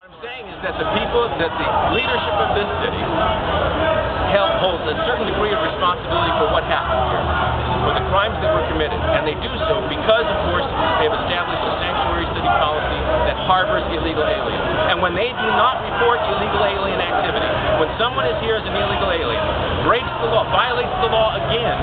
What I'm saying is that the leadership of this city holds a certain degree of responsibility for what happened here, for the crimes that were committed, and they do so because, of course, they have established a sanctuary city policy that harbors illegal aliens. And when they do not report illegal alien activity, when someone is here as an illegal alien, breaks the law, violates the law again,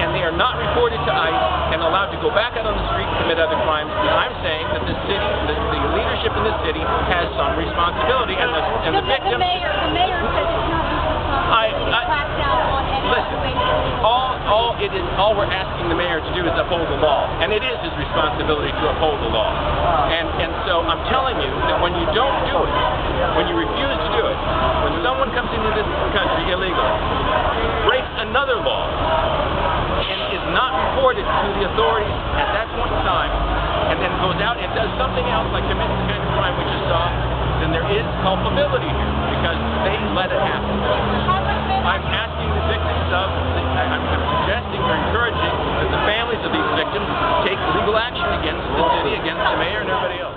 and they are not reported to ICE and allowed to go back out on the street and commit other crimes, I'm saying that the city, the leadership in this city has some responsibility, and the victims. The mayor says it's not his responsibility to crack down on any listen, all we're asking the mayor to do is uphold the law, and it is his responsibility to uphold the law. And so I'm telling you that when you don't do it, when you refuse to do it, when someone comes into this country illegally, breaks another law, and is not reported to the authorities at that point in time, and then goes out and does something else, like commits the kind of crime we just saw, then there is culpability here, because they let it happen. I'm asking the victims I'm suggesting or encouraging that the families of these victims take legal action against the city, against the mayor and everybody else.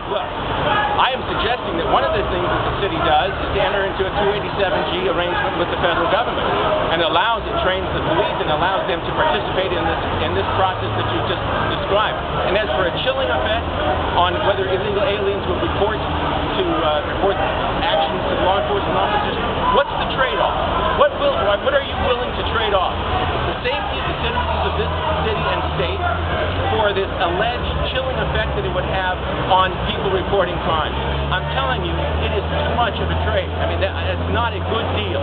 Well, I am suggesting that one of the things that the city does is to enter into a 287G arrangement with the federal government, and trains the police and allows them to participate in this process that you just described. And as for a chilling effect on whether illegal aliens will report actions to law enforcement officers, what's the trade-off? What are you willing to trade off? The safety of the citizens of this city and state for this alleged chilling effect that it would have on people reporting crimes. I'm telling you, it is too much of a trade. I mean, it's not a good deal.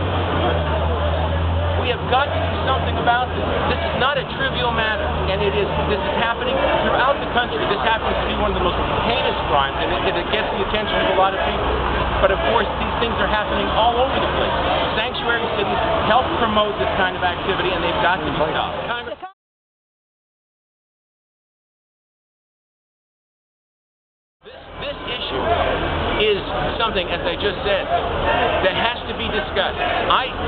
We have got to do something about this. This is not a trivial matter, and this is happening throughout the country. This happens to be one of the most heinous crimes, and it gets the attention of a lot of people. But of course, these things are happening all over the place. Sanctuary cities help promote this kind of activity, and they've got to be stopped. This issue is something, as I just said, that has to be discussed.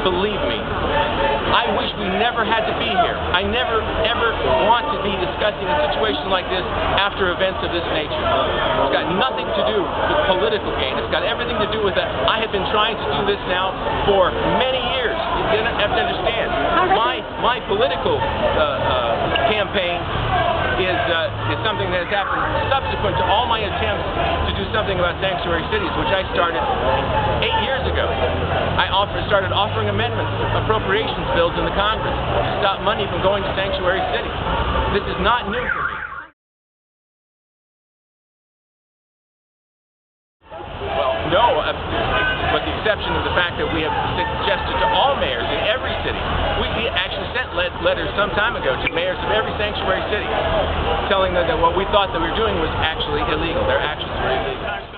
Believe me, I wish we never had to be here. I never, ever want to be discussing a situation like this after events of this nature. It's got nothing to do with political gain. It's got everything to do with that. I have been trying to do this now for many years. You have to understand. My political campaign is something that has happened subsequent to all my attempts to do something about sanctuary cities, which I started 8 years ago. I started offering amendments, appropriations bills in the Congress to stop money from going to sanctuary cities. This is not new for me. Well, no, with the exception of the fact that we have suggested to all mayors in every city. We actually sent letters some time ago to mayors of every sanctuary city telling them that what we thought that we were doing was actually illegal. Their actions were illegal.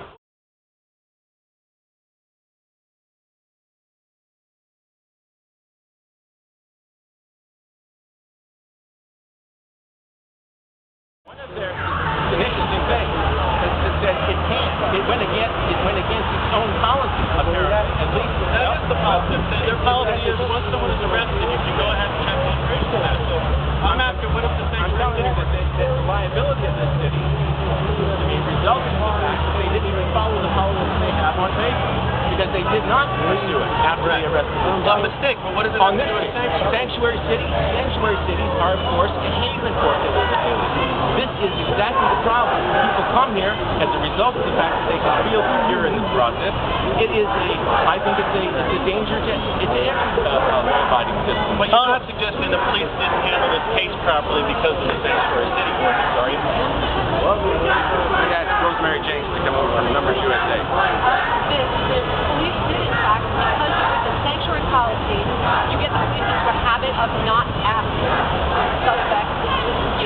One of their an interesting thing is that it went against its own policy, apparently. At least that is the policy. Their policy is once someone is arrested, you can go ahead and check immigration on that. So I'm asking, what if the sanctuary city that the liability of this city resulted in the fact that they didn't even follow the policy they have on vaping, because they did not pursue it after they arrested them. It's a mistake, but what is it on this sanctuary city? Sanctuary cities are, of course, a haven for illegal aliens. This is exactly the problem. People come here as a result of the fact that they can feel secure in this process. I think it's a danger to every law-abiding system. But you're not suggesting the police didn't handle this case properly because of the sanctuary city ordinance, are you? Well, we got Rosemary James to come over from Numbers USA. The police did, in fact, because of the sanctuary policy, you get the police into a habit of not asking suspects,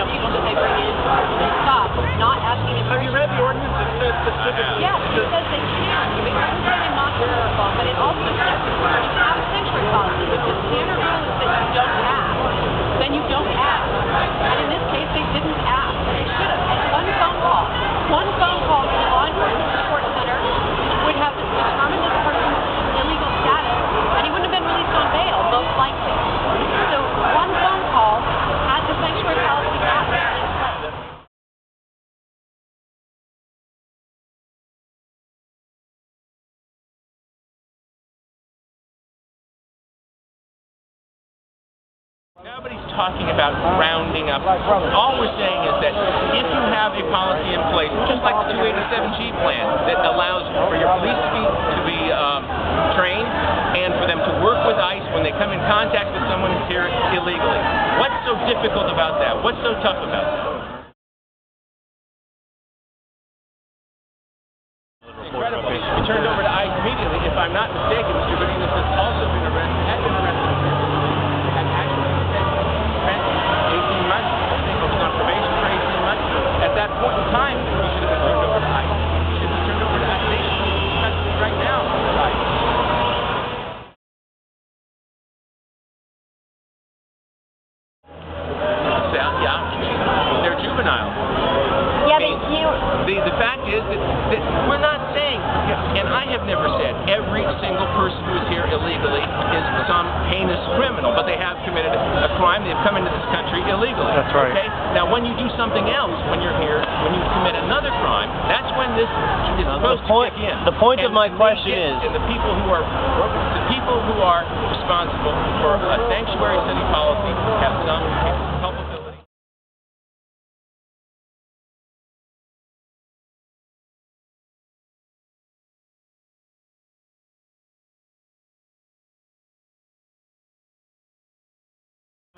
people that they bring in to stop, not asking if Have you read the ordinance? It says specifically. Yes, it says they can. It doesn't say they must verify, but it also says when you have a sanctuary policy, if the standard rule is that you don't ask, then you don't ask. And in this case, they didn't ask. They should have. One phone call to the law enforcement support center would have Nobody's talking about rounding up. All we're saying is that if you have a policy in place, just like the 287G plan, that allows for your police to be trained and for them to work with ICE when they come in contact with someone who's here illegally. What's so difficult about that? What's so tough about that? Incredible. He should be turned over to ICE immediately. If I'm not mistaken, Mr. Godinez has also been arrested, had been arrested, and actually spent 18 months. I think he was on probation for 18 months. At that point in time, he should have been turned over to ICE. He should be turned over to ICE. They should be custody right now. Yeah, they're juvenile. Yeah, but The fact is that we're not saying, and I have never said every single person who is here illegally is some heinous criminal, but they have committed a crime. They've come into this country illegally. That's right. Okay? Now, when you do something else, when you're here, when you commit another crime, that's when this is supposed to kick in. The point of my question is, and the people who are responsible for a sanctuary city policy have some culpability.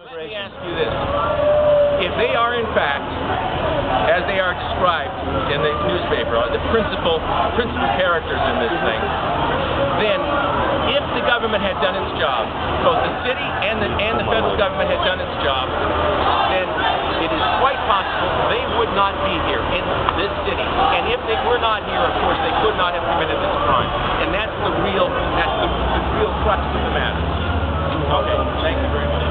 Let me ask you this. If they are in fact, as they are described in the newspaper, the principal characters in this thing, then if the government had done its job, both the city and the federal government had done its job, then it is quite possible they would not be here in this city. And if they were not here, of course, they could not have committed this crime. And that's the real crux of the matter. Okay, thank you very much.